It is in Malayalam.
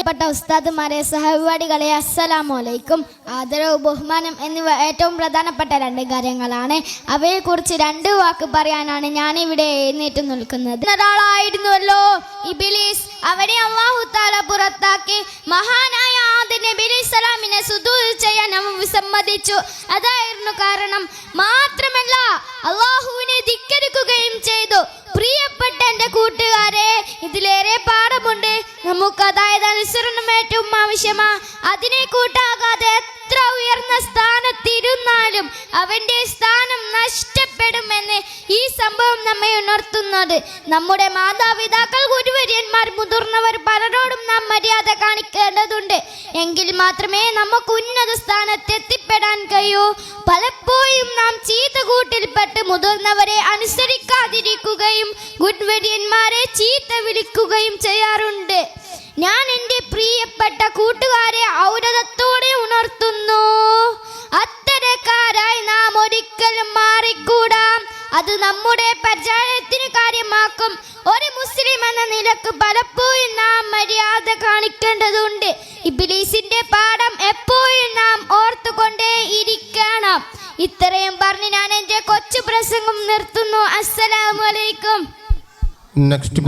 പ്പെട്ട ഉസ്താദുമാരെ, സഹപാഠികളെ, അസ്സലാമു അലൈക്കും. ആദരവ്, ബഹുമാനം എന്നിവ ഏറ്റവും പ്രധാനപ്പെട്ട രണ്ട് കാര്യങ്ങളാണ്. അവയെക്കുറിച്ച് രണ്ട് വാക്ക് പറയാനാണ് ഞാൻ ഇവിടെ എഴുന്നേറ്റ് നിൽക്കുന്നത്. ഒരാളായിരുന്നുവല്ലോ ഇബ്ലീസ്. അവനെ അല്ലാഹു തആല പുറത്താക്കി. മഹാനായ ആദം നബി അലൈഹിസ്സലാമിനെ സുജൂദ് ചെയ്യാൻ അവൻ വിസമ്മതിച്ചു. അതായിരുന്നു കാരണം. മാത്രമല്ല അല്ലാഹുവിനെ ധിക്കരിക്കുകയും ചെയ്തു. പ്രിയപ്പെട്ട എൻ്റെ കൂട്ടുകാരെ, ഇതിലേറെ പാഠമുണ്ട് നമുക്ക്. അതായത് അനുസരണം ഏറ്റവും ആവശ്യമാ. അതിനെ കൂട്ടാകാതെ എത്ര ഉയർന്ന സ്ഥാനത്തിരുന്നാലും അവന്റെ സ്ഥാനം നഷ്ടപ്പെടുമെന്ന് ഈ സംഭവം നമ്മെ ഉണർത്തുന്നത്. നമ്മുടെ മാതാപിതാക്കൾ, ഗുരുവര്യന്മാർ, മുതിർന്നവർ പലരോടും നാം മര്യാദ കാണിക്കേണ്ടതുണ്ട്. എങ്കിൽ മാത്രമേ നമുക്ക് ഉന്നത സ്ഥാനത്തെത്തിപ്പെടാൻ കഴിയൂ. പലപ്പോഴും നാം ചീത്തകൂട്ടിൽപ്പെട്ട് മുതിർന്നവരെ അനുസരിക്കാതിരിക്കുകയും ഗുരുവര്യന്മാരെ ചീത്ത വിളിക്കുകയും ചെയ്യാറുണ്ട്. ഞാൻ എൻ്റെ പ്രിയപ്പെട്ട കൂട്ടുകാരെ ഔരതത്തോടെ ഉണർത്തുന്നു, അത്തരക്കാരായി നാം ഒരിക്കലും മാറിക്കൂടാ. അത് നമ്മുടെ പരിചയത്തിന് കാര്യമാക്കും. ഒരു മുസ്ലിം എന്ന നിലക്ക് പലപ്പോഴും നാം മര്യാദ കാണിക്കേണ്ടതുണ്ട്. ഇബ്ലീസിന്റെ പാഠം എപ്പോഴും നാം ഓർത്തുകൊണ്ടേ ഇരിക്കണം. ഇത്രയും പറഞ്ഞ് ഞാൻ എൻ്റെ കൊച്ചു പ്രസംഗം നിർത്തുന്നു. അസ്സലാമു അലൈക്കും. നെക്സ്റ്റ്